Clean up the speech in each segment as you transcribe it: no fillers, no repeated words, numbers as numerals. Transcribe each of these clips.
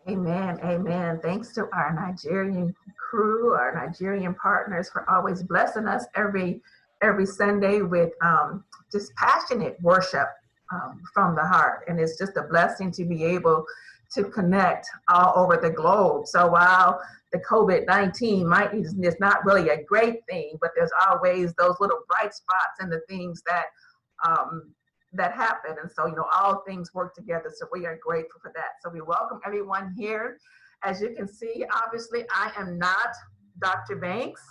Amen, amen. Thanks to our Nigerian crew, our Nigerian partners for always blessing us every Sunday with just passionate worship from the heart. And it's just a blessing to be able to connect all over the globe. So while the COVID-19 is not really a great thing, but there's always those little bright spots and the things that that happen. And so, all things work together. So we are grateful for that. So we welcome everyone here. As you can see, obviously, I am not Dr. Banks.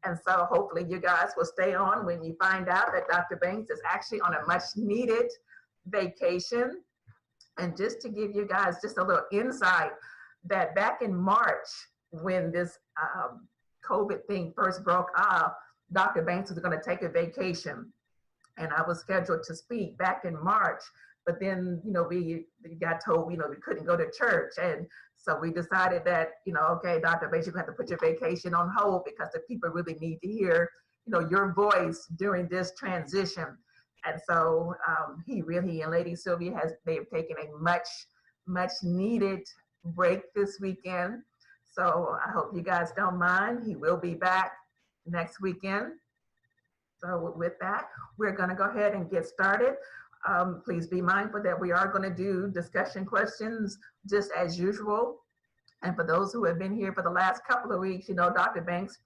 And so hopefully you guys will stay on when you find out that Dr. Banks is actually on a much needed vacation. And just to give you guys just a little insight, that back in March, when this COVID thing first broke out, Dr. Banks was going to take a vacation. And I was scheduled to speak back in March, but then, we got told, we couldn't go to church. And so we decided that, okay, Dr. Banks, you have to put your vacation on hold because the people really need to hear, your voice during this transition. And so he and Lady Sylvia they've taken a much needed break this weekend. So I hope you guys don't mind. He will be back next weekend. So with that, we're going to go ahead and get started. Please be mindful that we are going to do discussion questions just as usual. And for those who have been here for the last couple of weeks, Dr. Banks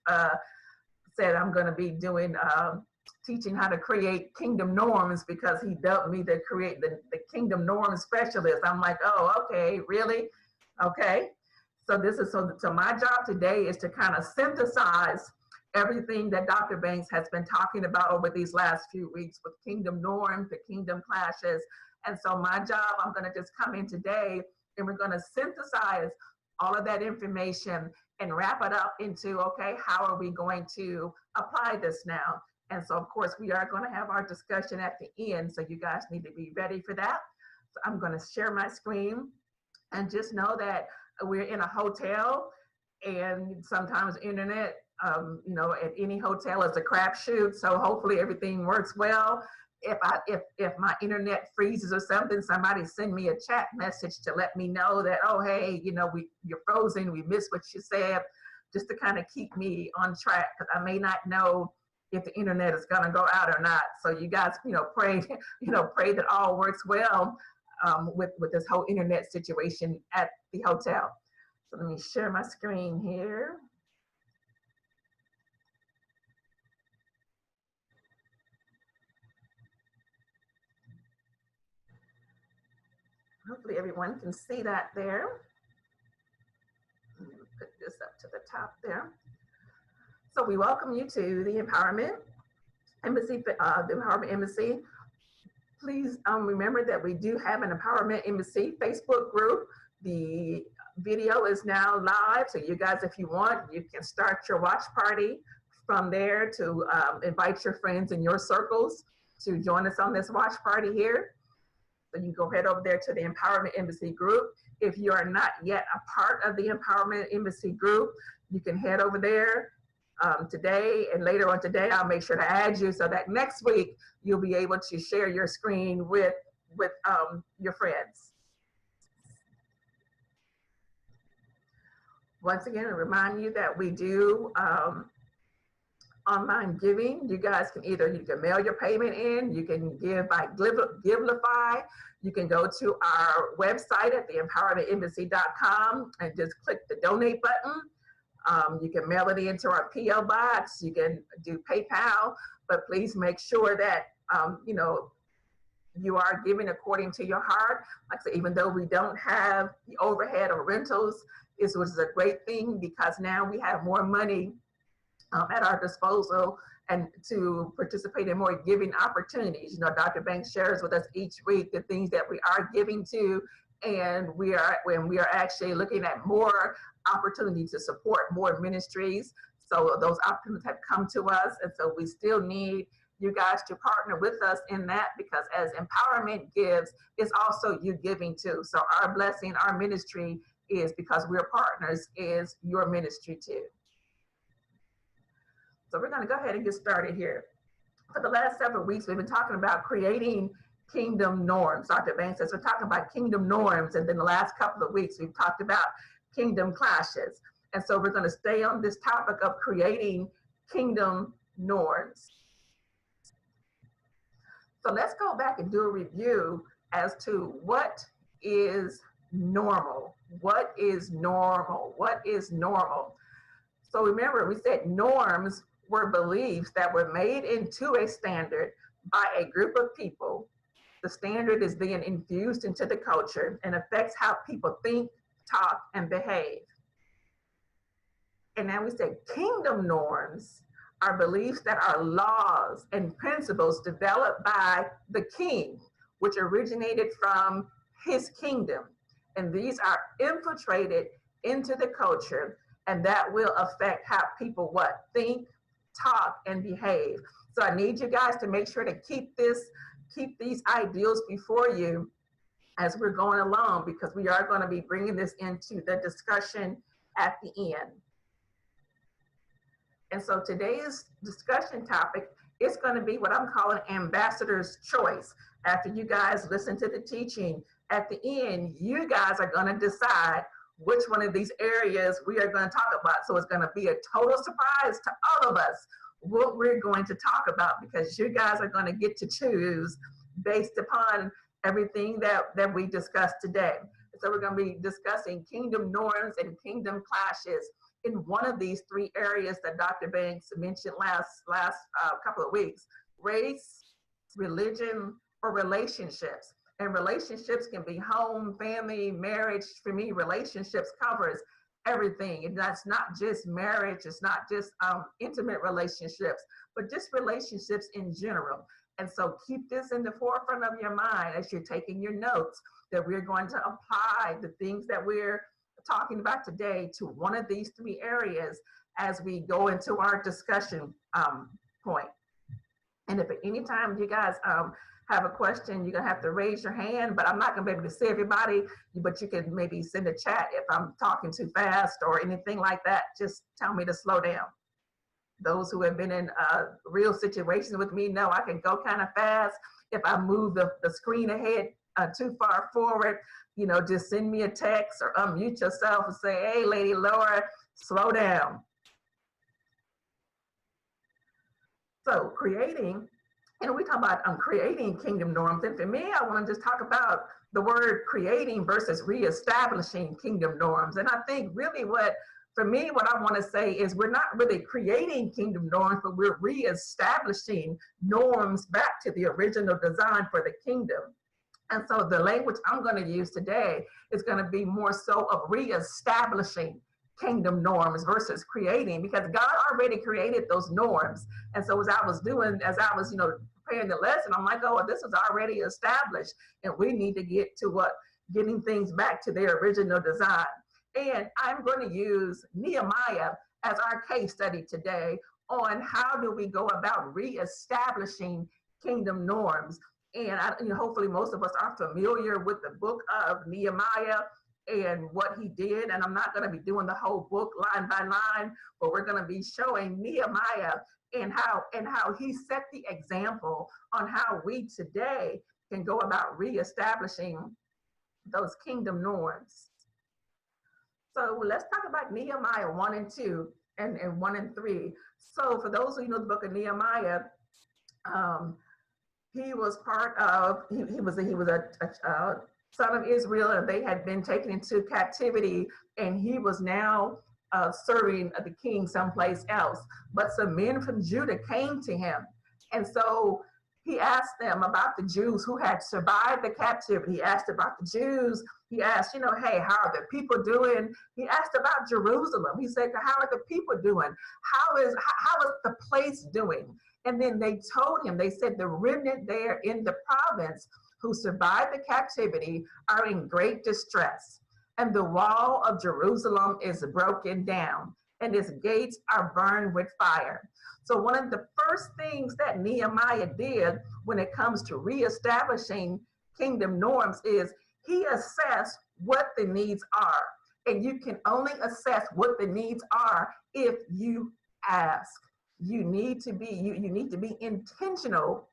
said I'm going to be doing teaching how to create kingdom norms because he dubbed me to create the kingdom norm specialist. I'm like, oh, okay, really? Okay. So so my job today is to kind of synthesize everything that Dr. Banks has been talking about over these last few weeks with kingdom norms, the kingdom clashes. And so my job, I'm going to just come in today and we're going to synthesize all of that information and wrap it up into, okay, how are we going to apply this now? And so, of course, we are going to have our discussion at the end. So you guys need to be ready for that. So I'm going to share my screen and just know that we're in a hotel and sometimes internet at any hotel is a crapshoot. So hopefully everything works well. If my internet freezes or something, somebody send me a chat message to let me know that, oh, hey, you're frozen. We missed what you said, just to kind of keep me on track because I may not know if the internet is going to go out or not. So you guys, pray, pray that all works well with this whole internet situation at the hotel. So let me share my screen here. Hopefully everyone can see that there. I'm going to put this up to the top there. So we welcome you to the Empowerment Embassy, the Empowerment Embassy. Please remember that we do have an Empowerment Embassy Facebook group. The video is now live. So you guys, if you want, you can start your watch party from there to invite your friends in your circles to join us on this watch party here. So you can go head over there to the Empowerment Embassy group. If you are not yet a part of the Empowerment Embassy group, you can head over there today, and later on today, I'll make sure to add you so that next week you'll be able to share your screen with your friends. Once again, I remind you that we do online giving. You guys can you can mail your payment in, you can give by Givelify, you can go to our website at theempowermentembassy.com and just click the donate button. You can mail it into our P.O. box, you can do PayPal, but please make sure that you are giving according to your heart. Like I said, even though we don't have the overhead or rentals, which is a great thing because now we have more money at our disposal and to participate in more giving opportunities. Dr. Banks shares with us each week the things that we are giving to, and we are actually looking at more opportunity to support more ministries. So those opportunities have come to us, and so we still need you guys to partner with us in that, because as empowerment gives, it's also you giving too. So our blessing, our ministry is, because we're partners, is your ministry too. So we're going to go ahead and get started here. For the last several weeks, we've been talking about creating kingdom norms. Dr. Banks says we're talking about kingdom norms, and then the last couple of weeks we've talked about kingdom clashes. And so we're going to stay on this topic of creating kingdom norms. So let's go back and do a review as to what is normal. What is normal? What is normal? So remember, we said norms were beliefs that were made into a standard by a group of people. The standard is being infused into the culture and affects how people think, talk, and behave. And now we say kingdom norms are beliefs that are laws and principles developed by the king, which originated from his kingdom. And these are infiltrated into the culture, and that will affect how people think, talk, and behave. So I need you guys to make sure to keep these ideals before you as we're going along, because we are going to be bringing this into the discussion at the end. And so today's discussion topic is going to be what I'm calling ambassador's choice. After you guys listen to the teaching, at the end, you guys are going to decide which one of these areas we are going to talk about. So it's going to be a total surprise to all of us what we're going to talk about, because you guys are going to get to choose based upon everything that we discussed today. So we're going to be discussing kingdom norms and kingdom clashes in one of these three areas that Dr. Banks mentioned last couple of weeks: race, religion, or relationships. And relationships can be home, family, marriage. For me, relationships covers everything. And that's not just marriage, it's not just intimate relationships, but just relationships in general. And so keep this in the forefront of your mind as you're taking your notes, that we're going to apply the things that we're talking about today to one of these three areas as we go into our discussion point. And if at any time you guys have a question, you're gonna have to raise your hand, but I'm not gonna be able to see everybody, but you can maybe send a chat if I'm talking too fast or anything like that. Just tell me to slow down. Those who have been in real situations with me know I can go kind of fast. If I move the screen ahead too far forward, just send me a text or unmute yourself and say, hey, Lady Laura, slow down. So we talk about creating kingdom norms. And for me, I want to just talk about the word creating versus reestablishing kingdom norms. And I think really what I want to say is we're not really creating kingdom norms, but we're reestablishing norms back to the original design for the kingdom. And so the language I'm going to use today is going to be more so of reestablishing kingdom norms versus creating, because God already created those norms. And so as I was preparing the lesson, I'm like, oh, this is already established, and we need to get to getting things back to their original design. And I'm going to use Nehemiah as our case study today on how do we go about reestablishing kingdom norms. And hopefully most of us are familiar with the book of Nehemiah and what he did. And I'm not going to be doing the whole book line by line, but we're going to be showing Nehemiah and how he set the example on how we today can go about reestablishing those kingdom norms. So let's talk about Nehemiah 1 and 2 and 1 and 3. So for those who know the book of Nehemiah, he was a son of Israel, and they had been taken into captivity, and he was now serving the king someplace else. But some men from Judah came to him, and so he asked them about the Jews who had survived the captivity. He asked about the Jews. He asked, hey, how are the people doing? He asked about Jerusalem. He said, how are the people doing? How is the place doing? And then they told him, they said, the remnant there in the province who survived the captivity are in great distress. And the wall of Jerusalem is broken down, and its gates are burned with fire. So one of the first things that Nehemiah did when it comes to reestablishing kingdom norms is he assessed what the needs are. And you can only assess what the needs are if you ask. You need to be intentional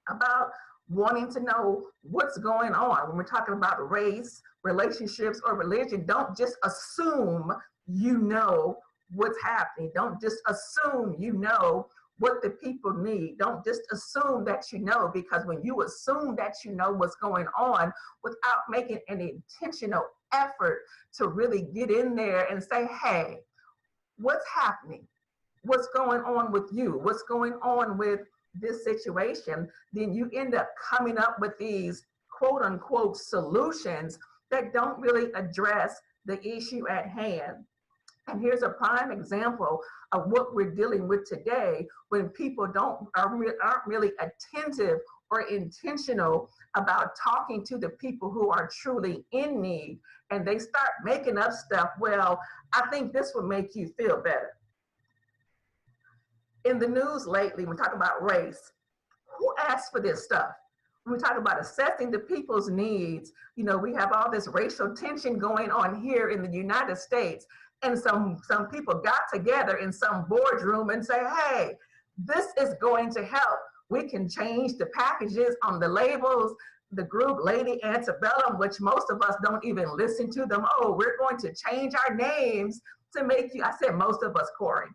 about wanting to know what's going on. When we're talking about race, relationships, or religion, don't just assume you know what's happening. Don't just assume you know what the people need. Don't just assume that you know, because when you assume that you know what's going on without making an intentional effort to really get in there and say, hey, what's happening? What's going on with you? What's going on with this situation? Then you end up coming up with these quote unquote solutions that don't really address the issue at hand. And here's a prime example of what we're dealing with today when people aren't really attentive or intentional about talking to the people who are truly in need. And they start making up stuff. Well, I think this will make you feel better. In the news lately, when we talk about race, who asked for this stuff? When we talk about assessing the people's needs, we have all this racial tension going on here in the United States. And some people got together in some boardroom and say, hey, this is going to help. We can change the packages on the labels. The group Lady Antebellum, which most of us don't even listen to them. Oh, we're going to change our names to make you, I said most of us, Corey,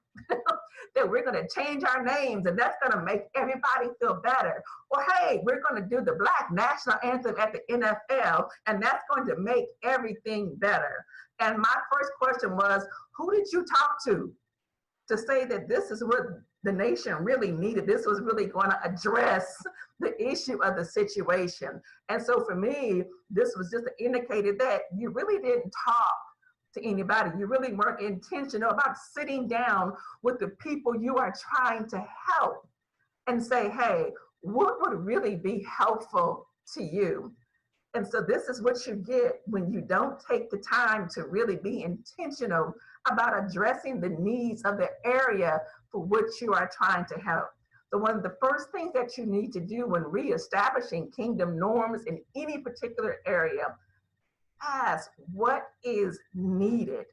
that we're going to change our names and that's going to make everybody feel better. Or, hey, we're going to do the Black national anthem at the NFL and that's going to make everything better. And my first question was, who did you talk to say that this is what the nation really needed? This was really going to address the issue of the situation. And so for me, this was just indicated that you really didn't talk to anybody. You really weren't intentional about sitting down with the people you are trying to help and say, hey, what would really be helpful to you? And so this is what you get when you don't take the time to really be intentional about addressing the needs of the area for which you are trying to help. So one of the first things that you need to do when reestablishing kingdom norms in any particular area, ask what is needed.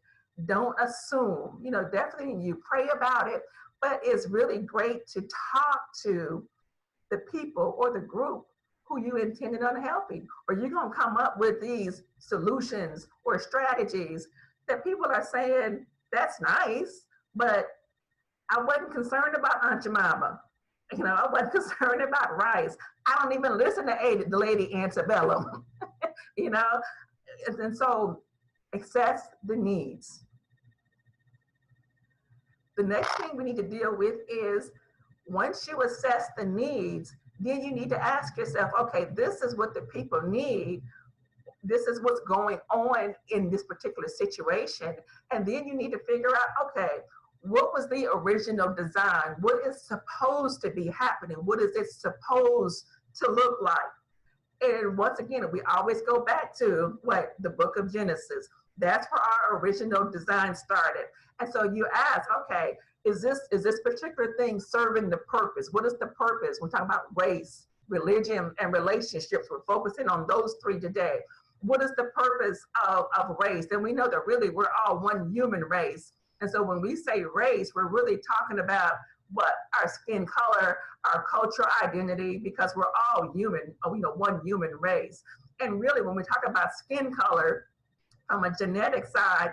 Don't assume, definitely you pray about it, but it's really great to talk to the people or the group who you intended on helping, or you're going to come up with these solutions or strategies that people are saying, that's nice, but I wasn't concerned about Aunt Jemima. I wasn't concerned about rice. I don't even listen to the Lady Antebellum, And so assess the needs. The next thing we need to deal with is once you assess the needs, then you need to ask yourself, okay, this is what the people need. This is what's going on in this particular situation. And then you need to figure out, okay, what was the original design? What is supposed to be happening? What is it supposed to look like? And once again, we always go back to the book of Genesis. That's where our original design started. And so you ask, okay, is this particular thing serving the purpose? What is the purpose? We're talking about race, religion, and relationships. We're focusing on those three today. What is the purpose of race? And we know that really we're all one human race. And so when we say race, we're really talking about our skin color, our cultural identity, because we're all human, one human race. And really when we talk about skin color from a genetic side,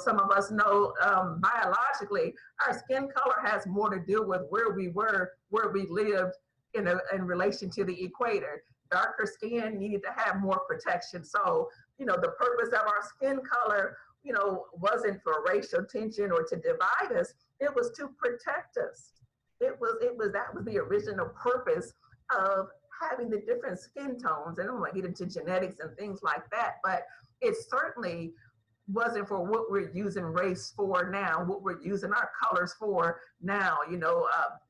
some of us know biologically, our skin color has more to do with where we lived in relation to the equator. Darker skin needed to have more protection. So, the purpose of our skin color, wasn't for racial tension or to divide us. It was to protect us. That was the original purpose of having the different skin tones. And I don't want to get into genetics and things like that, but it certainly wasn't for what we're using race for now, what we're using our colors for now,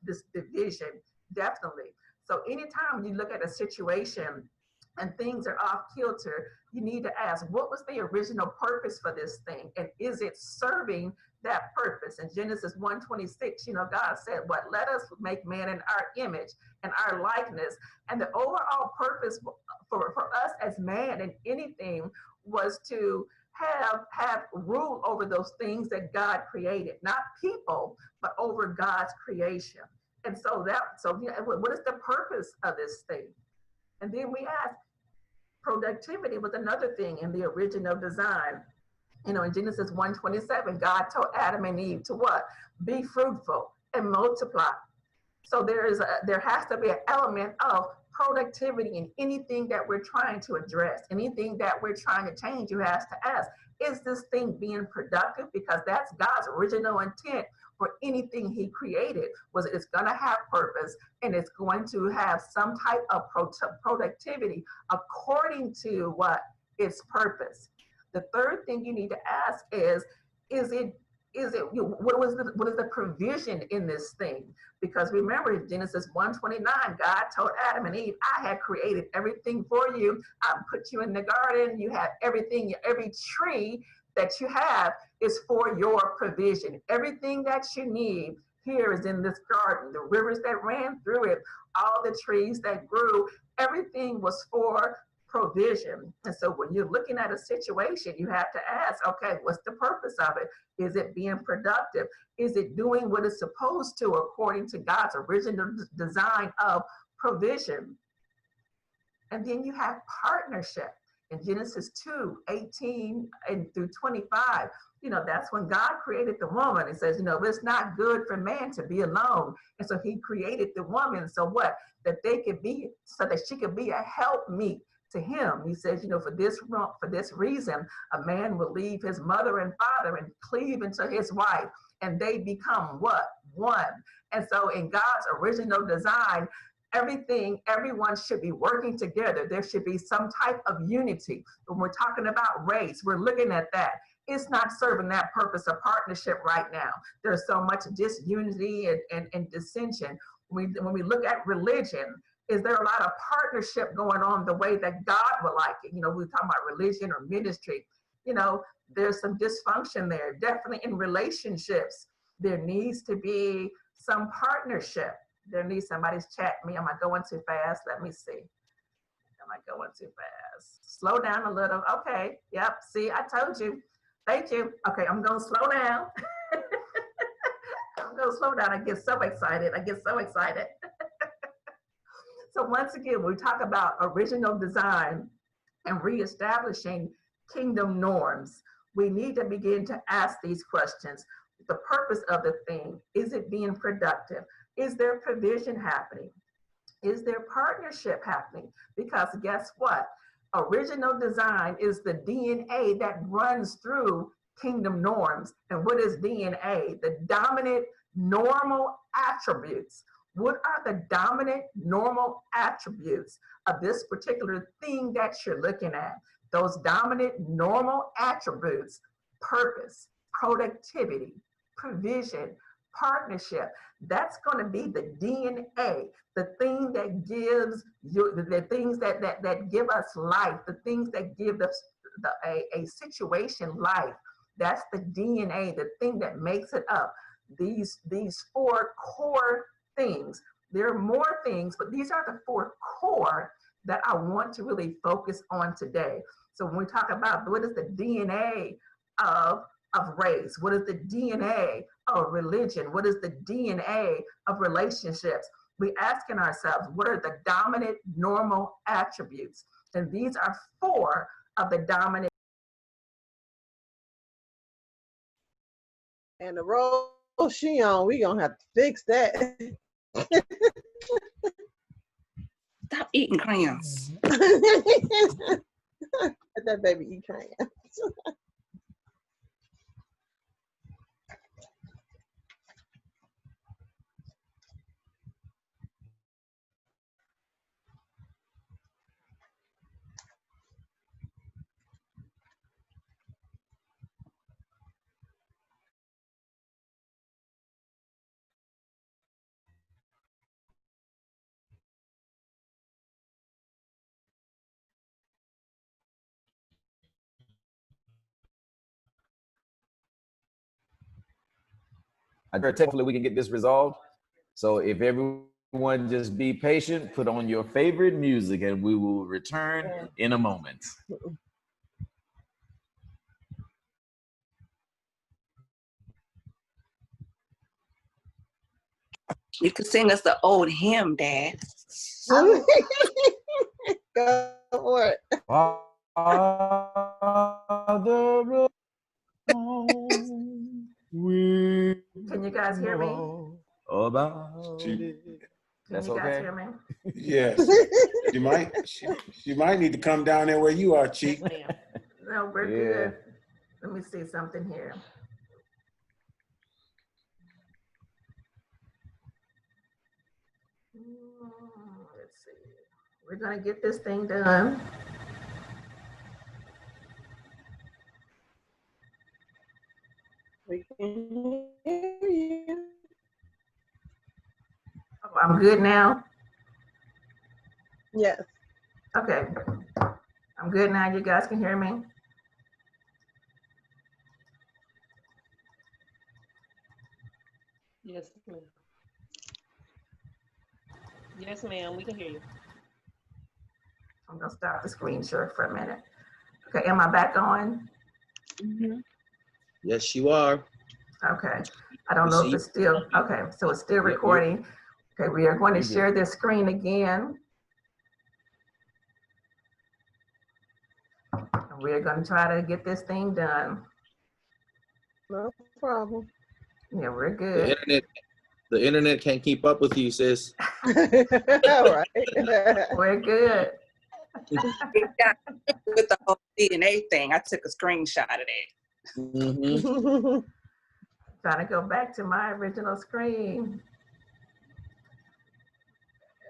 this division, definitely. So anytime you look at a situation and things are off kilter, you need to ask, what was the original purpose for this thing? And is it serving that purpose. In Genesis 1:26, God said, what? Let us make man in our image and our likeness. And the overall purpose for us as man in anything was to have rule over those things that God created, not people, but over God's creation. And what is the purpose of this thing? And then we ask, productivity was another thing in the original design. In Genesis 1:27, God told Adam and Eve to what? Be fruitful and multiply. So there has to be an element of productivity in anything that we're trying to address, anything that we're trying to change. You have to ask, is this thing being productive? Because that's God's original intent for anything he created, was it's going to have purpose and it's going to have some type of productivity according to what? Its purpose. The third thing you need to ask is what is the provision in this thing? Because remember, Genesis 1:29, God told Adam and Eve, I had created everything for you. I put you in the garden. You have everything. Every tree that you have is for your provision. Everything that you need here is in this garden. The rivers that ran through it, all the trees that grew, everything was for provision. And so when you're looking at a situation, you have to ask, okay, what's the purpose of it? Is it being productive? Is it doing what it's supposed to according to God's original design of provision? And then you have partnership. In Genesis 2:18 and through 25, that's when God created the woman. It says, it's not good for man to be alone. And so he created the woman. So what? That she could be a helpmeet to him. He says, for this reason, a man will leave his mother and father and cleave into his wife, and they become what? One. And so in God's original design, everyone should be working together. There should be some type of unity. When we're talking about race, we're looking at that. It's not serving that purpose of partnership right now. There's so much disunity and dissension. When we look at religion, is there a lot of partnership going on the way that God would like it? We're talking about religion or ministry. There's some dysfunction there. Definitely in relationships, there needs to be some partnership. Somebody's chatting me. Am I going too fast? Let me see. Am I going too fast? Slow down a little. Okay. Yep. See, I told you. Thank you. Okay, I'm going to slow down. I'm going to slow down. I get so excited. So once again, we talk about original design and reestablishing kingdom norms. We need to begin to ask these questions. The purpose of the thing, is it being productive? Is there provision happening? Is there partnership happening? Because guess what? Original design is the DNA that runs through kingdom norms. And what is DNA? The dominant normal attributes. What are the dominant normal attributes of this particular thing that you're looking at? Those dominant normal attributes: purpose, productivity, provision, partnership. That's going to be the DNA, the thing that gives you, the things that give us life, the things that give us a situation life. That's the DNA, the thing that makes it up. These four core things. There are more things, but these are the four core that I want to really focus on today. So when we talk about what is the DNA of race, what is the DNA of religion, what is the DNA of relationships, we asking ourselves, what are the dominant normal attributes? And these are four of the dominant. And the road she on, we gonna have to fix that. Stop eating crayons. Let that baby eat crayons. Technically, we can get this resolved. So if everyone just be patient, put on your favorite music, and we will return in a moment. You can sing us the old hymn, Dad. Go for it. Father, Can you guys hear me? About it. Can That's you guys okay? hear me? Yes. She might need to come down there where you are, Chief. No, we're Yeah. good. Let me see something here. Let's see. We're gonna get this thing done. We can hear you. Oh, I'm good now. Yes. Okay. I'm good now. You guys can hear me? Yes, ma'am. Yes, ma'am. We can hear you. I'm gonna stop the screen share for a minute. Okay, am I back on? Yes, you are. Okay. I don't know if it's still, okay, so it's still recording. Okay, we are going to share this screen again. And we are going to try to get this thing done. No problem. Yeah, we're good. The internet can't keep up with you, sis. All right. We're good. With the whole DNA thing, I took a screenshot of that. Mm-hmm. Trying to go back to my original screen.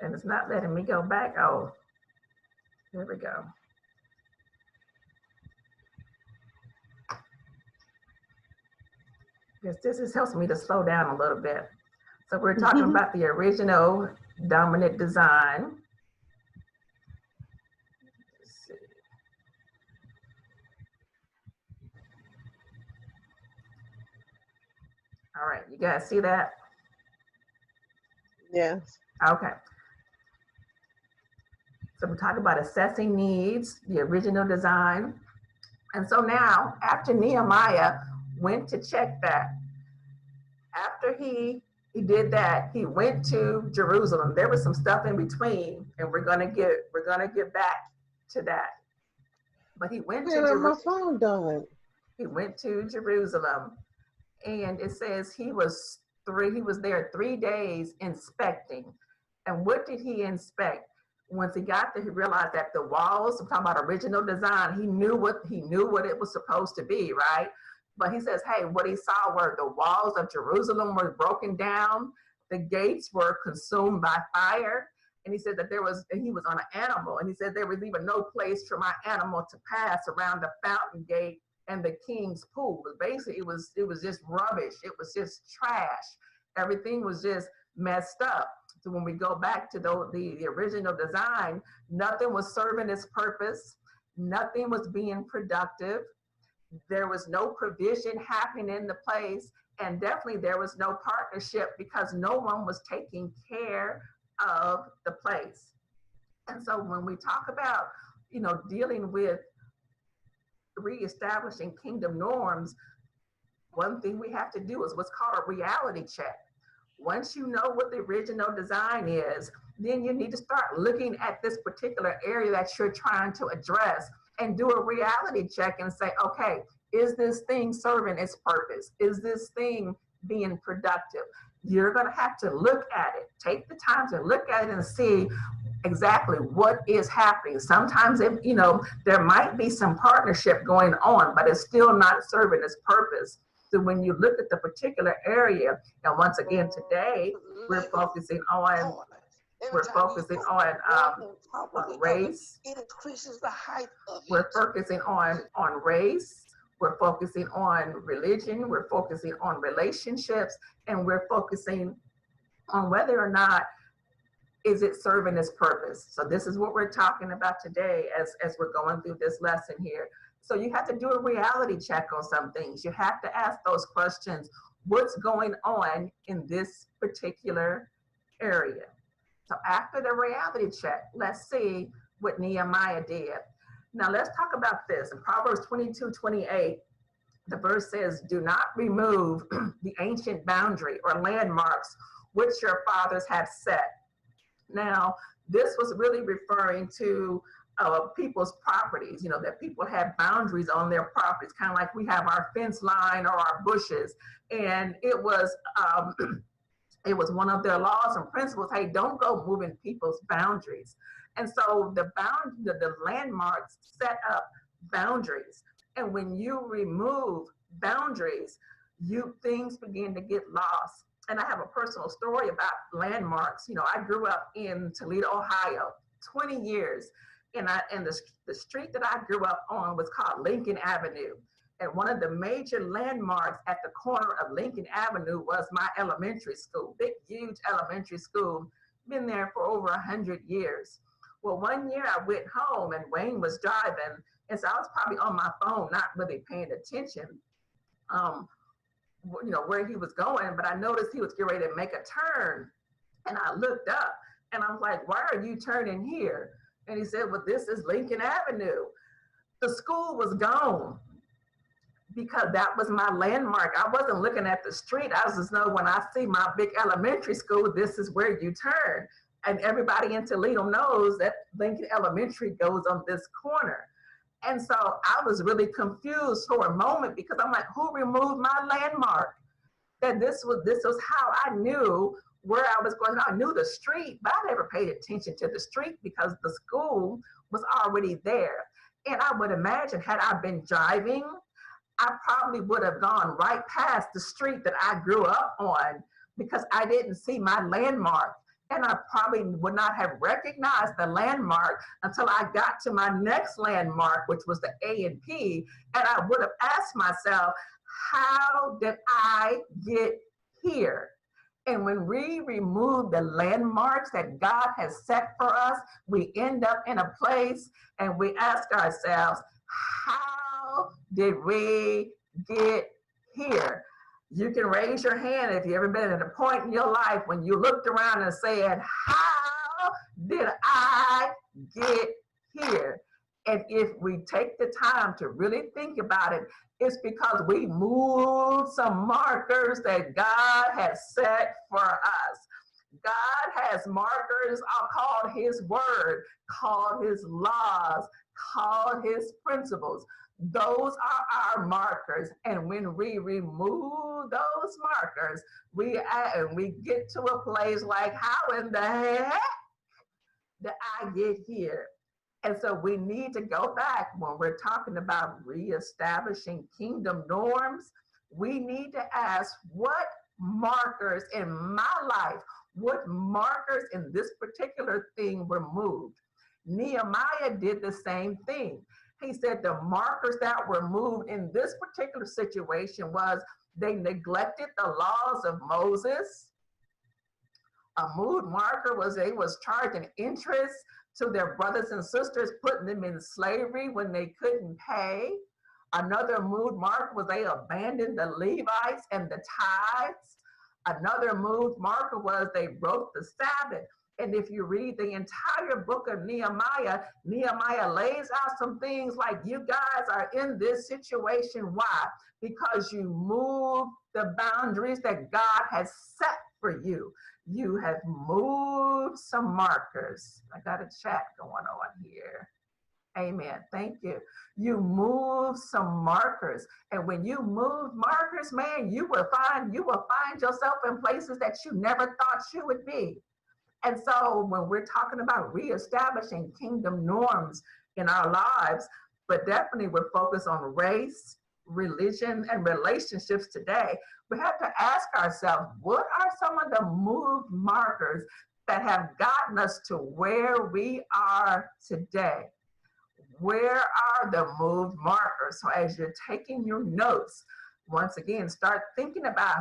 And it's not letting me go back. Oh, here we go. Because this helps me to slow down a little bit. So we're talking about the original dominant design. Let's see. All right, you guys see that? Yes. Okay. So we're talking about assessing needs, the original design. And so now, after Nehemiah went to check that, after he did that, he went to Jerusalem. There was some stuff in between, and we're gonna get back to that. But he went to Man, my Jerusalem. phone done. He went to Jerusalem, and it says he was there 3 days inspecting. And what did he inspect? Once he got there, he realized that the walls, I'm talking about original design, he knew what it was supposed to be, right? But he says, hey, what he saw were the walls of Jerusalem were broken down, the gates were consumed by fire. And he said that he was on an animal, and he said there was even no place for my animal to pass around the fountain gate and the king's pool. But basically, it was just rubbish. It was just trash. Everything was just messed up. So when we go back to the original design, nothing was serving its purpose. Nothing was being productive. There was no provision happening in the place, and definitely there was no partnership because no one was taking care of the place. And so when we talk about, dealing with reestablishing kingdom norms, one thing we have to do is what's called a reality check. Once you know what the original design is, then you need to start looking at this particular area that you're trying to address and do a reality check and say, okay, is this thing serving its purpose? Is this thing being productive? You're going to have to look at it. Take the time to look at it and see exactly what is happening. Sometimes, there might be some partnership going on, but it's still not serving its purpose. So when you look at the particular area, and once again today, we're focusing on race. It increases the height of it. We're focusing on race. We're focusing on religion. We're focusing on relationships, and we're focusing on whether or not is it serving its purpose. So this is what we're talking about today as we're going through this lesson here. So you have to do a reality check on some things. You have to ask those questions. what's going on in this particular area. So after the reality check, let's see what Nehemiah did. Now let's talk about this. In Proverbs 22:28, the verse says, do not remove the ancient boundary or landmarks which your fathers have set. Now, this was really referring to people's properties, that people have boundaries on their properties, kind of like we have our fence line or our bushes. And it was one of their laws and principles. Hey, don't go moving people's boundaries. And so the landmarks set up boundaries. And when you remove boundaries, things begin to get lost. And I have a personal story about landmarks. I grew up in Toledo, Ohio, 20 years. And the street that I grew up on was called Lincoln Avenue. And one of the major landmarks at the corner of Lincoln Avenue was my elementary school, big, huge elementary school, been there for over 100 years. Well, one year I went home and Wayne was driving, and so I was probably on my phone, not really paying attention, where he was going, but I noticed he was getting ready to make a turn. And I looked up and I was like, why are you turning here? And he said, well, this is Lincoln Avenue. The school was gone because that was my landmark. I wasn't looking at the street. I was just know when I see my big elementary school, this is where you turn. And everybody in Toledo knows that Lincoln Elementary goes on this corner. And so I was really confused for a moment because I'm like, who removed my landmark? That this was how I knew where I was going. I knew the street, but I never paid attention to the street because the school was already there. And I would imagine had I been driving, I probably would have gone right past the street that I grew up on because I didn't see my landmark. And I probably would not have recognized the landmark until I got to my next landmark, which was the A&P. And I would have asked myself, how did I get here? And when we remove the landmarks that God has set for us, we end up in a place and we ask ourselves, how did we get here? You can raise your hand if you've ever been at a point in your life when you looked around and said, how did I get here? And if we take the time to really think about it, it's because we moved some markers that God has set for us. God has markers called his word, called his laws, called his principles. Those are our markers. And when we remove those markers, we get to a place like, how in the heck did I get here? And so we need to go back when we're talking about reestablishing kingdom norms. We need to ask, what markers in my life, what markers in this particular thing were moved? Nehemiah did the same thing. He said the markers that were moved in this particular situation was they neglected the laws of Moses. A moved marker was they was charging interest to their brothers and sisters, putting them in slavery when they couldn't pay. Another moved marker was they abandoned the Levites and the tithes. Another moved marker was they broke the Sabbath. And if you read the entire book of Nehemiah, Nehemiah lays out some things like, you guys are in this situation. Why? Because you moved the boundaries that God has set for you. You have moved some markers. I got a chat going on here. Amen. Thank you. You move some markers. And when you move markers, man, you will find yourself in places that you never thought you would be. And so when we're talking about reestablishing kingdom norms in our lives, but definitely we're focused on race, religion, and relationships today, we have to ask ourselves, what are some of the moved markers that have gotten us to where we are today? Where are the moved markers? So as you're taking your notes, once again, start thinking about,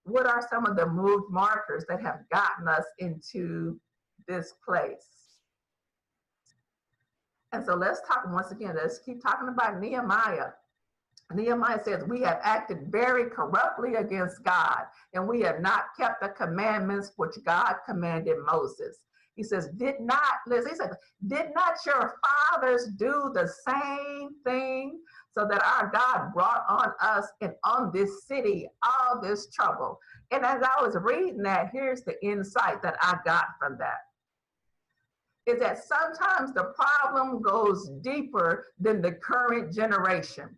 what are some of the moved markers that have gotten us into this place? And so let's talk once again, let's keep talking about Nehemiah. Nehemiah says, we have acted very corruptly against God, and we have not kept the commandments which God commanded Moses. He says, did not your fathers do the same thing, so that our God brought on us and on this city all this trouble? And as I was reading that, here's the insight that I got from that. Is that sometimes the problem goes deeper than the current generation.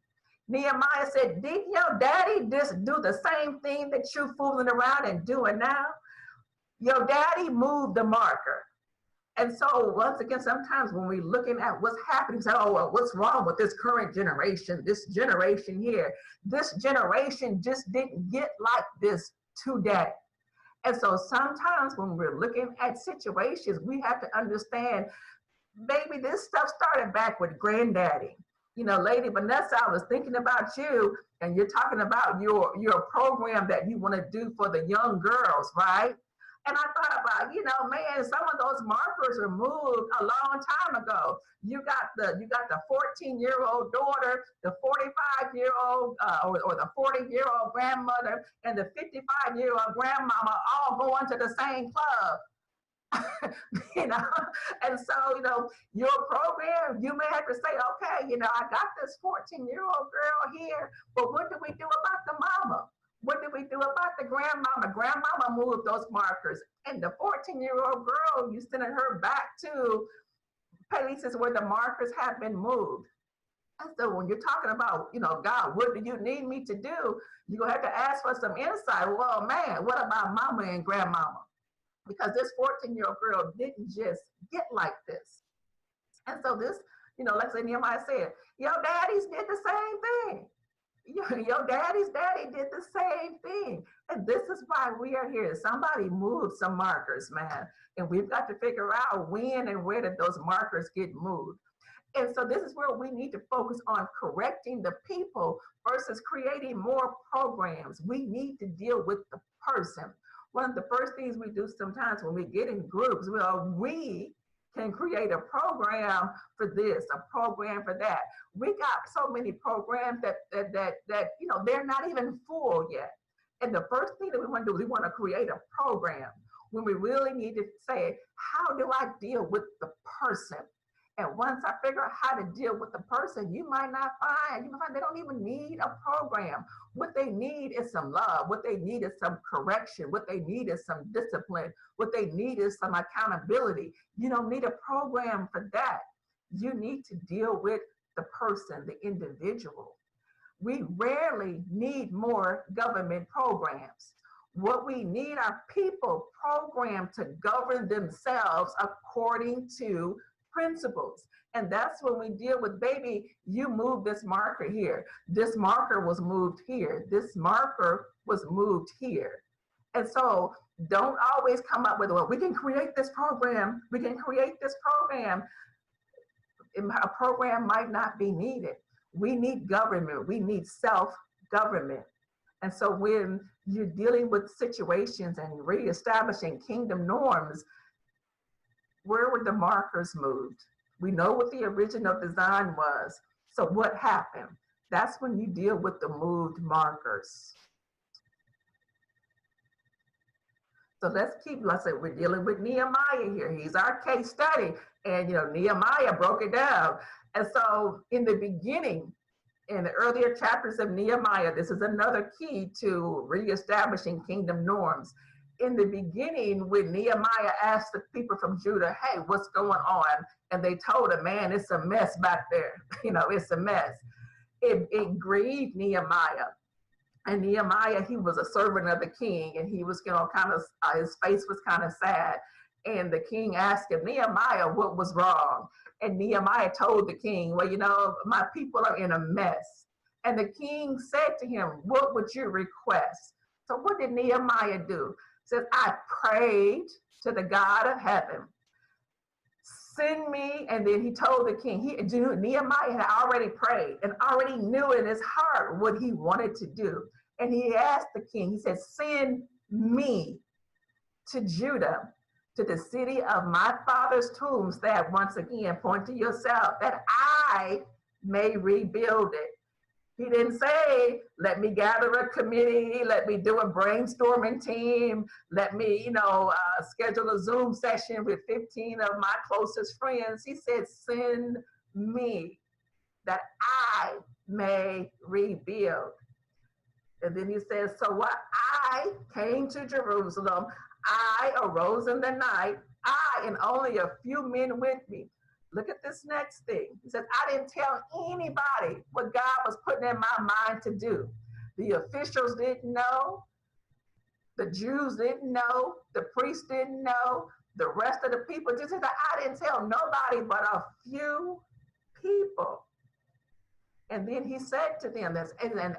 Nehemiah said, did your daddy just do the same thing that you fooling around and doing now? Your daddy moved the marker. And so once again, sometimes when we're looking at what's happening, say, oh, well, what's wrong with this current generation, this generation here? This generation just didn't get like this today. And so sometimes when we're looking at situations, we have to understand, maybe this stuff started back with granddaddy. You know, Lady Vanessa, I was thinking about you, and you're talking about your program that you want to do for the young girls, right? And I thought about, you know, man, some of those markers were moved a long time ago. You got the 14-year-old daughter, the 45-year-old or the 40-year-old grandmother, and the 55-year-old grandmama all going to the same club. You know, and so, you know, your program, you may have to say, okay, you know, I got this 14-year-old girl here, but what do we do about the mama? What do we do about the grandmama? Grandmama moved those markers, and the 14-year-old girl, you sending her back to places where the markers have been moved. And so when you're talking about, you know, God, what do you need me to do? You're going to have to ask for some insight. Well, man, what about mama and grandmama? Because this 14-year-old girl didn't just get like this. And so this, you know, like Nehemiah said, your daddies did the same thing. Your daddy's daddy did the same thing. And this is why we are here. Somebody moved some markers, man. And we've got to figure out when and where did those markers get moved. And so this is where we need to focus on correcting the people versus creating more programs. We need to deal with the person. One of the first things we do sometimes when we get in groups, we can create a program for this, a program for that. We got so many programs that you know, they're not even full yet. And the first thing that we want to do is we want to create a program when we really need to say, how do I deal with the person? And once I figure out how to deal with the person, you might find they don't even need a program. What they need is some love. What they need is some correction. What they need is some discipline. What they need is some accountability. You don't need a program for that. You need to deal with the person, the individual. We rarely need more government programs. What we need are people programmed to govern themselves according to principles. And that's when we deal with, baby, you move this marker here. This marker was moved here. This marker was moved here. And so don't always come up with, well, we can create this program. We can create this program. A program might not be needed. We need government. We need self-government. And so when you're dealing with situations and reestablishing kingdom norms, where were the markers moved? We know what the original design was. So what happened? That's when you deal with the moved markers. So let's say we're dealing with Nehemiah here. He's our case study. And, you know, Nehemiah broke it down. And so in the beginning, in the earlier chapters of Nehemiah, this is another key to reestablishing kingdom norms. In the beginning, when Nehemiah asked the people from Judah, hey, what's going on? And they told him, man, it's a mess back there. You know, it's a mess. It grieved Nehemiah. And Nehemiah, he was a servant of the king, and he was, you know, kind of, his face was kind of sad. And the king asked him, Nehemiah, what was wrong? And Nehemiah told the king, well, you know, my people are in a mess. And the king said to him, what would you request? So what did Nehemiah do? Says, I prayed to the God of heaven, send me. And then he told the king, Nehemiah had already prayed and already knew in his heart what he wanted to do. And he asked the king, he said, send me to Judah, to the city of my father's tombs, that once again, point to yourself, that I may rebuild it. He didn't say, let me gather a committee, let me do a brainstorming team, let me, schedule a Zoom session with 15 of my closest friends. He said, send me that I may rebuild. And then he says, so what? I came to Jerusalem. I arose in the night. I and only a few men with me. Look at this next thing. He says, I didn't tell anybody what God was putting in my mind to do. The officials didn't know. The Jews didn't know. The priests didn't know. The rest of the people just said, I didn't tell nobody but a few people. And then he said to them this, and then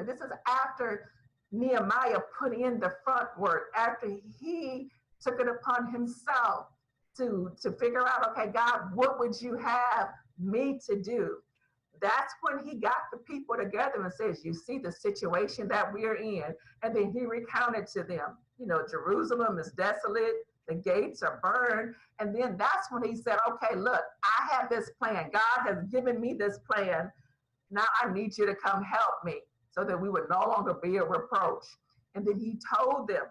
this is after Nehemiah put in the front work, after he took it upon himself to figure out, okay, God, what would you have me to do? That's when he got the people together and says, you see the situation that we're in. And then he recounted to them, Jerusalem is desolate, the gates are burned. And then that's when he said, okay, look, I have this plan. God has given me this plan. Now I need you to come help me so that we would no longer be a reproach. And then he told them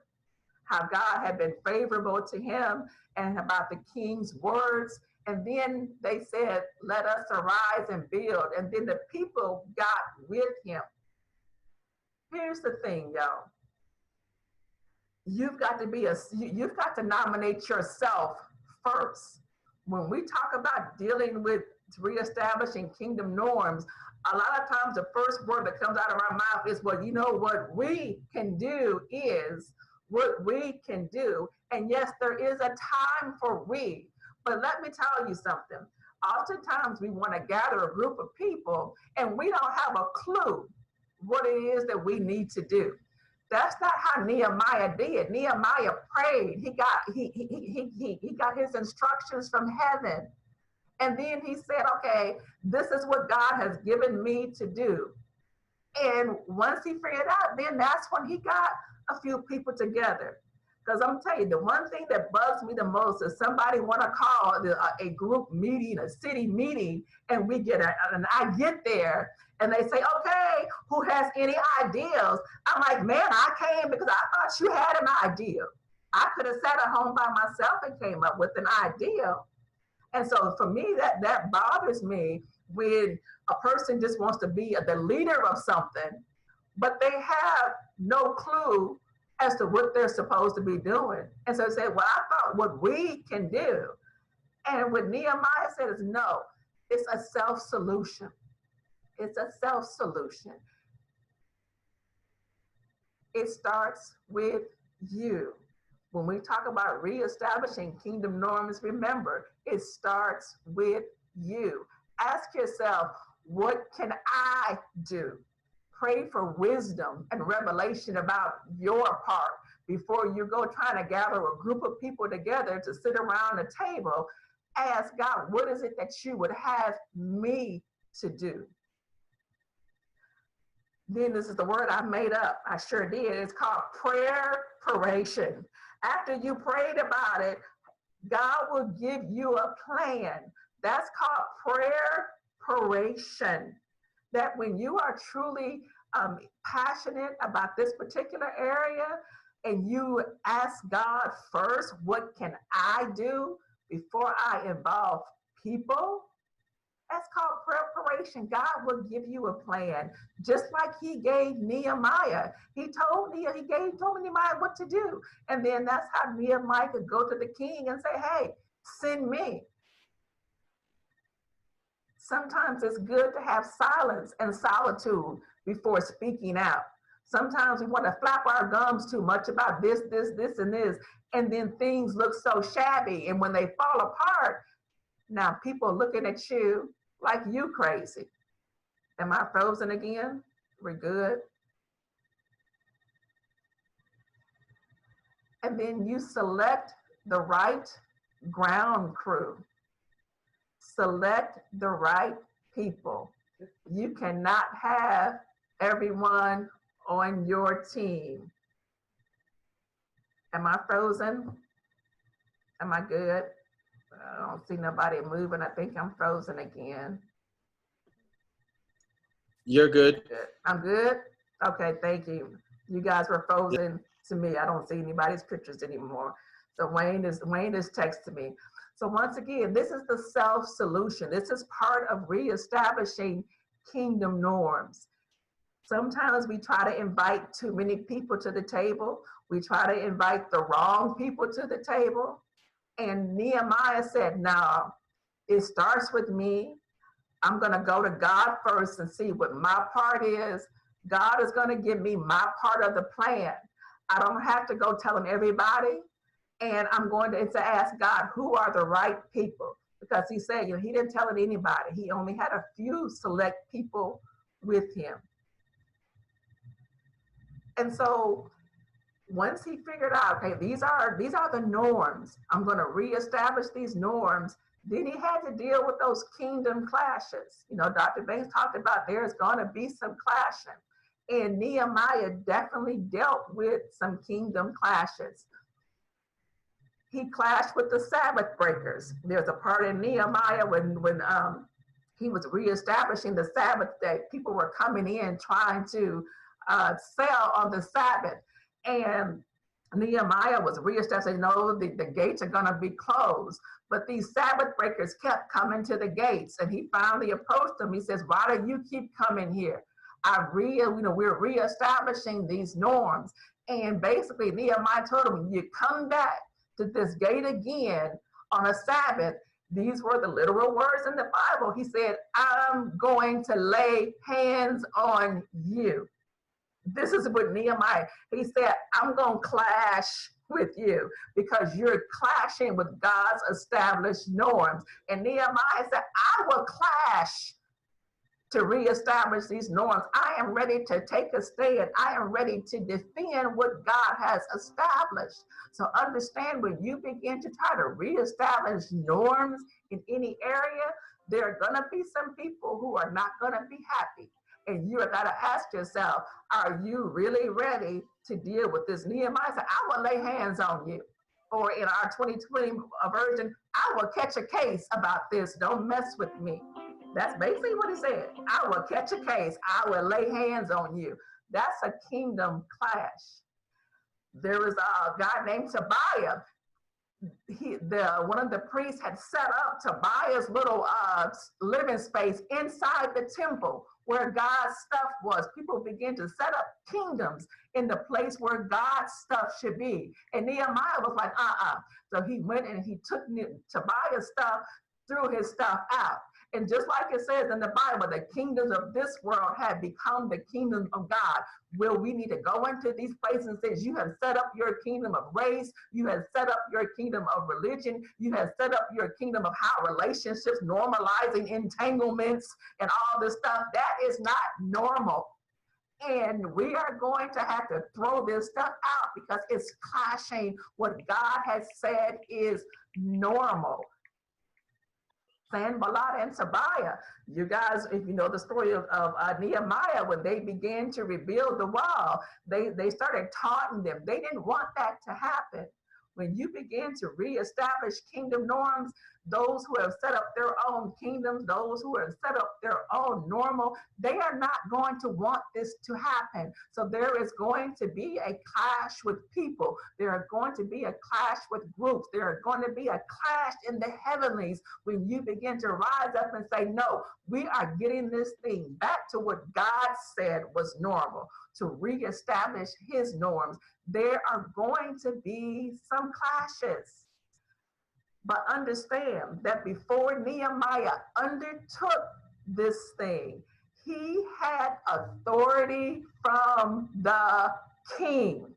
how God had been favorable to him and about the king's words. And then they said, let us arise and build. And then the people got with him. Here's the thing, y'all. You've got to nominate yourself first. When we talk about dealing with reestablishing kingdom norms, a lot of times the first word that comes out of our mouth is, well, what we can do is what we can do. And yes, there is a time for we, but let me tell you something. Oftentimes we want to gather a group of people and we don't have a clue what it is that we need to do. That's not how Nehemiah did. Nehemiah prayed. He got his instructions from heaven. And then he said, okay, this is what God has given me to do. And once he figured out, then that's when he got a few people together. Because I'm telling you, the one thing that bugs me the most is somebody want to call a group meeting, a city meeting, and I get there and they say, okay, who has any ideas? I'm like, man, I came because I thought you had an idea. I could have sat at home by myself and came up with an idea. And so for me, that bothers me when a person just wants to be the leader of something, but they have no clue as to what they're supposed to be doing. And so they say, well, I thought what we can do. And what Nehemiah said is, no, it's a self-solution. It's a self-solution. It starts with you. When we talk about reestablishing kingdom norms, remember, it starts with you. Ask yourself, what can I do? Pray for wisdom and revelation about your part before you go trying to gather a group of people together to sit around a table. Ask God, what is it that you would have me to do? Then this is the word I made up. I sure did. It's called prayer-peration. After you prayed about it, God will give you a plan. That's called prayer-peration. That when you are truly passionate about this particular area and you ask God first, what can I do before I involve people? That's called preparation. God will give you a plan, just like he gave Nehemiah. He told Nehemiah what to do. And then that's how Nehemiah could go to the king and say, hey, send me. Sometimes it's good to have silence and solitude before speaking out. Sometimes we want to flap our gums too much about this, and this, and then things look so shabby. And when they fall apart, now people are looking at you like you crazy. Am I frozen again? We're good. And then you select the right ground crew. Select the right people. You cannot have everyone on your team. Am I frozen? Am I good? I don't see nobody moving. I think I'm frozen again. You're good. Good. I'm good? Okay, thank you. You guys were frozen to me. I don't see anybody's pictures anymore. So Wayne is texting me. So once again, this is the self-solution. This is part of reestablishing kingdom norms. Sometimes we try to invite too many people to the table. We try to invite the wrong people to the table. And Nehemiah said, no, it starts with me. I'm going to go to God first and see what my part is. God is going to give me my part of the plan. I don't have to go telling everybody. And I'm going to ask God, who are the right people? Because he said, he didn't tell it anybody. He only had a few select people with him. And so once he figured out, okay, these are the norms. I'm going to reestablish these norms. Then he had to deal with those kingdom clashes. Dr. Banks talked about there's going to be some clashing. And Nehemiah definitely dealt with some kingdom clashes. He clashed with the Sabbath breakers. There's a part in Nehemiah when he was reestablishing the Sabbath day. People were coming in trying to sell on the Sabbath. And Nehemiah was reestablishing, no, the gates are going to be closed. But these Sabbath breakers kept coming to the gates. And he finally approached them. He says, why do you keep coming here? We're reestablishing these norms. And basically Nehemiah told him, you come back to this gate again on a Sabbath. These were the literal words in the Bible. He said, I'm going to lay hands on you. This is what Nehemiah, he said, I'm going to clash with you because you're clashing with God's established norms. And Nehemiah said, I will clash to reestablish these norms. I am ready to take a stand. I am ready to defend what God has established. So understand, when you begin to try to reestablish norms in any area, there are going to be some people who are not going to be happy. And you got to ask yourself, are you really ready to deal with this? Nehemiah said, I will lay hands on you. Or in our 2020 version, I will catch a case about this. Don't mess with me. That's basically what he said. I will catch a case. I will lay hands on you. That's a kingdom clash. There was a guy named Tobiah. One of the priests had set up Tobiah's little living space inside the temple where God's stuff was. People began to set up kingdoms in the place where God's stuff should be. And Nehemiah was like, So he went and he took Tobiah's stuff, threw his stuff out. And just like it says in the Bible, the kingdoms of this world have become the kingdom of God. Will we need to go into these places and say, you have set up your kingdom of race, you have set up your kingdom of religion, you have set up your kingdom of how relationships, normalizing entanglements and all this stuff. That is not normal. And we are going to have to throw this stuff out because it's clashing what God has said is normal. Sanballat and Tobiah. You guys, if you know the story of Nehemiah, when they began to rebuild the wall, they started taunting them. They didn't want that to happen. When you begin to reestablish kingdom norms, those who have set up their own kingdoms, those who have set up their own normal, they are not going to want this to happen. So there is going to be a clash with people. There are going to be a clash with groups. There are going to be a clash in the heavenlies when you begin to rise up and say, no, we are getting this thing back to what God said was normal, to reestablish his norms. There are going to be some clashes. But understand that before Nehemiah undertook this thing, he had authority from the king.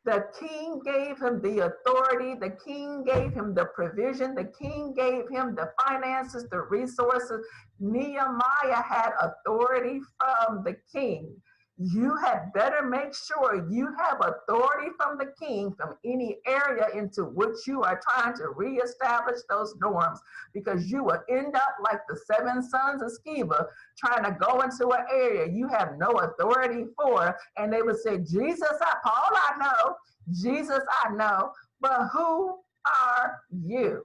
The king gave him the authority. The king gave him the provision. The king gave him the finances, the resources. Nehemiah had authority from the king. You had better make sure you have authority from the king from any area into which you are trying to reestablish those norms, because you will end up like the 7 sons of Sceva trying to go into an area you have no authority for, and they would say, Jesus, Paul I know, Jesus I know, but who are you?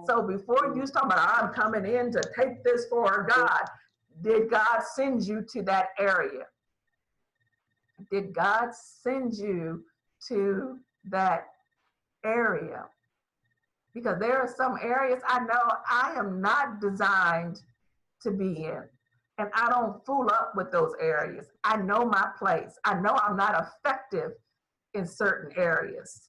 So before you start, but I'm coming in to take this for God, Did God send you to that area? Did God send you to that area? Because there are some areas I know I am not designed to be in. And I don't fool up with those areas. I know my place. I know I'm not effective in certain areas.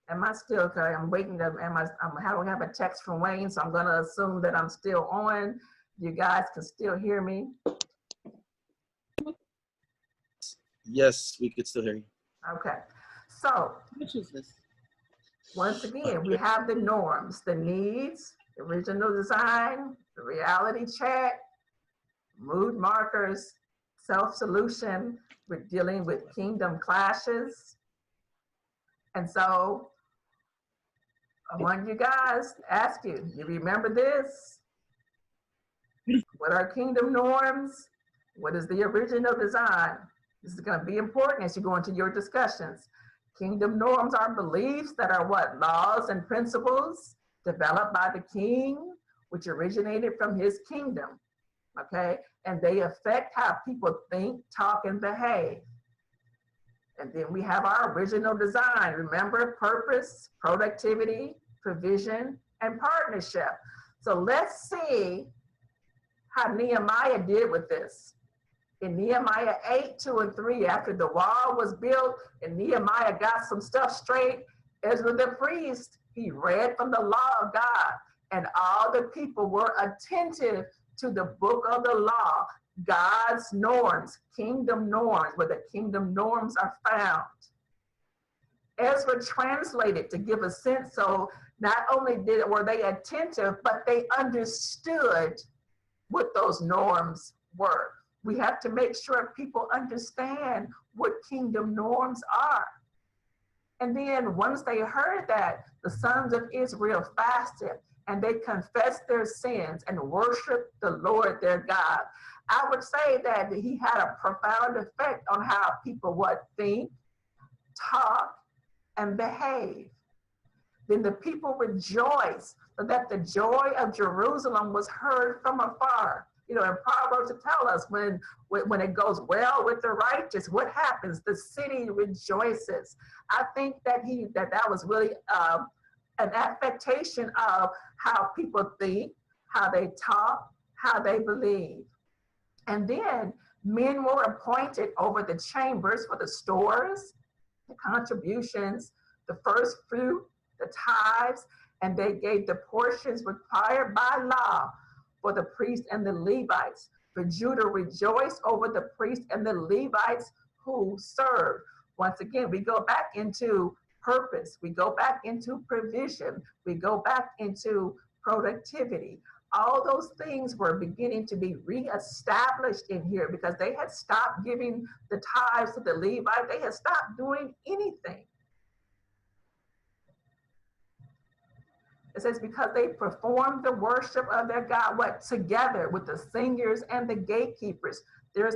Am I still okay? I'm waiting to, I have a text from Wayne, so I'm gonna assume that I'm still on. You guys can still hear me. Yes, we could still hear you. Okay, so Which is this? once again, we have the norms, the needs, the original design, the reality check, mood markers, self-solution. We're dealing with kingdom clashes. And so I want you guys to ask you remember this? What are kingdom norms? What is the original design? This is going to be important as you go into your discussions. Kingdom norms are beliefs that are what? Laws and principles developed by the king, which originated from his kingdom, okay? And they affect how people think, talk, and behave. And then we have our original design. Remember, purpose, productivity, provision, and partnership. So let's see how Nehemiah did with this. In Nehemiah 8, 2, and 3, after the wall was built and Nehemiah got some stuff straight, Ezra the priest, he read from the law of God, and all the people were attentive to the book of the law, God's norms, kingdom norms, where the kingdom norms are found. Ezra translated to give a sense, so not only were they attentive, but they understood what those norms were. We have to make sure people understand what kingdom norms are. And then once they heard that, the sons of Israel fasted and they confessed their sins and worshiped the Lord their God. I would say that he had a profound effect on how people would think, talk, and behave. Then the people rejoiced that the joy of Jerusalem was heard from afar. You know, in Proverbs to tell us when it goes well with the righteous, what happens? The city rejoices. I think that that was really an affectation of how people think, how they talk, how they believe. And then men were appointed over the chambers for the stores, the contributions, the first fruit, the tithes, and they gave the portions required by law for the priests and the Levites. For Judah rejoiced over the priests and the Levites who served. Once again, we go back into purpose. We go back into provision. We go back into productivity. All those things were beginning to be reestablished in here because they had stopped giving the tithes to the Levites. They had stopped doing anything. It says, because they performed the worship of their God, what? Together with the singers and the gatekeepers. There's,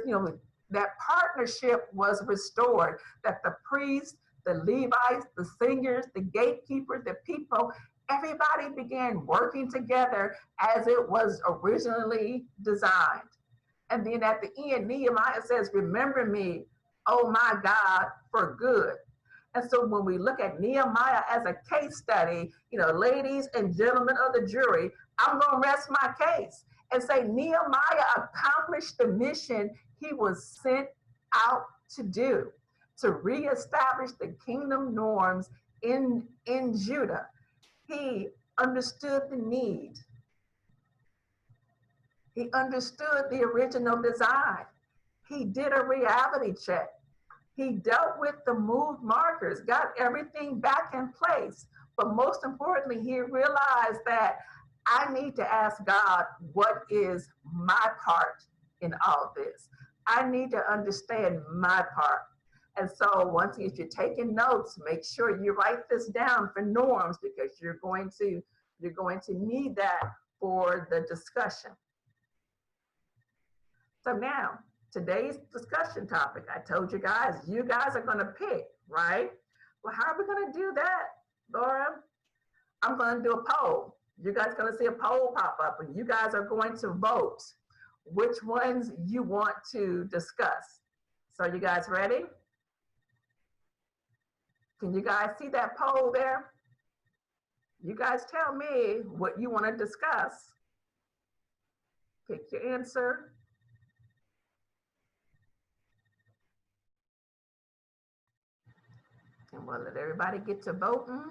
that partnership was restored, that the priests, the Levites, the singers, the gatekeepers, the people, everybody began working together as it was originally designed. And then at the end, Nehemiah says, remember me, oh my God, for good. And so when we look at Nehemiah as a case study, ladies and gentlemen of the jury, I'm going to rest my case and say Nehemiah accomplished the mission he was sent out to do, to reestablish the kingdom norms in Judah. He understood the need. He understood the original design. He did a reality check. He dealt with the move markers, got everything back in place. But most importantly, he realized that I need to ask God, what is my part in all this? I need to understand my part. And so once, if you're taking notes, make sure you write this down for norms because you're going to need that for the discussion. So now, today's discussion topic, I told you guys are going to pick, right? Well, how are we going to do that, Laura? I'm going to do a poll. You guys are going to see a poll pop up and you guys are going to vote. which ones you want to discuss. So you guys ready? Can you guys see that poll there? You guys tell me what you want to discuss. Pick your answer. And we'll let everybody get to voting.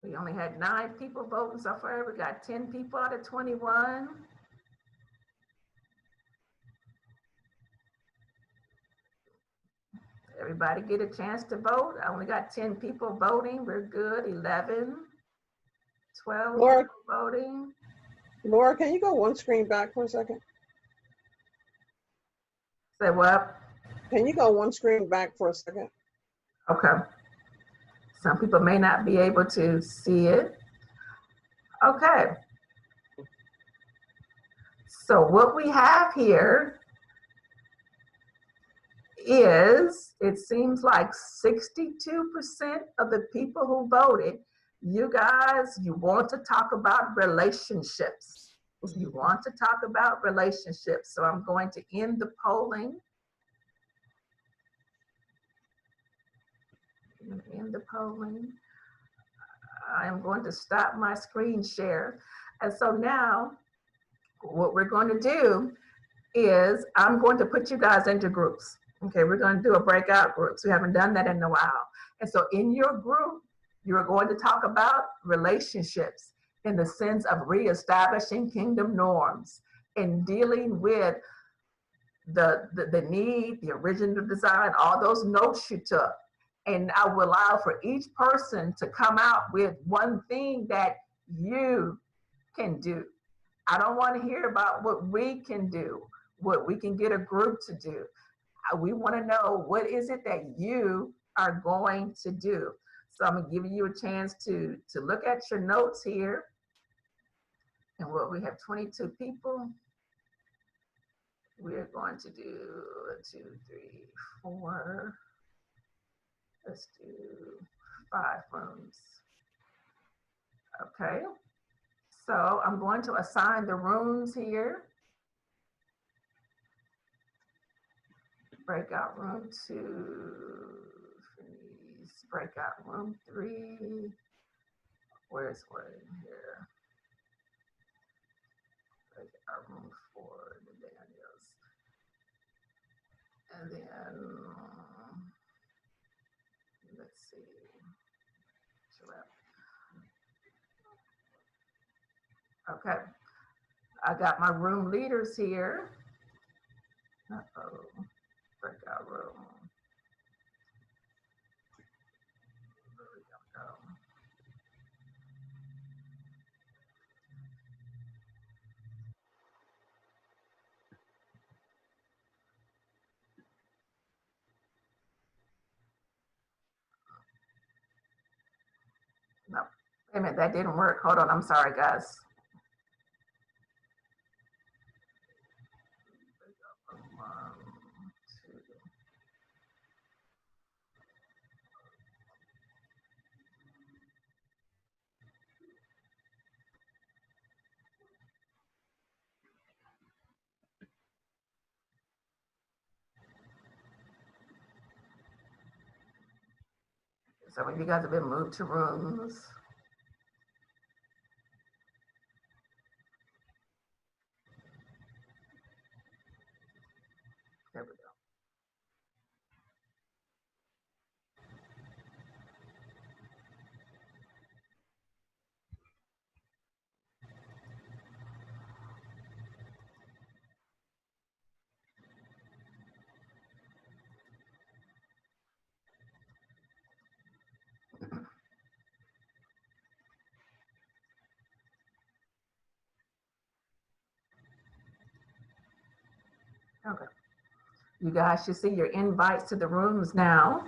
We only had 9 people voting so far. We got 10 people out of 21. Everybody get a chance to vote. I only got 10 people voting. We're good. 11, 12 Laura, people voting. Laura, can you go one screen back for a second? Say what? Can you go one screen back for a second? Okay. Some people may not be able to see it. Okay. So what we have here is, it seems like 62% of the people who voted, you guys, you want to talk about relationships. You want to talk about relationships. So I'm going to end the polling. In the polling. I am going to stop my screen share. And so now what we're going to do is I'm going to put you guys into groups. Okay, we're going to do a breakout groups. We haven't done that in a while. And so in your group, you're going to talk about relationships in the sense of reestablishing kingdom norms and dealing with the need, the original design, all those notes you took. And I will allow for each person to come out with one thing that you can do. I don't want to hear about what we can do, what we can get a group to do. We want to know, what is it that you are going to do? So I'm going to give you a chance to look at your notes here. And what we have 22 people. We're going to do 2, 3, 4. Let's do 5 rooms. Okay. So I'm going to assign the rooms here. Breakout room 2, breakout room 3. Where's one here? Breakout room 4, the Daniels. And then, let's see. Okay, I got my room leaders here. Uh-oh, breakout room. There we go. No, wait a minute, that didn't work. Hold on, I'm sorry, guys. Some of you guys have been moved to rooms. There we go. Okay. You guys should see your invites to the rooms now.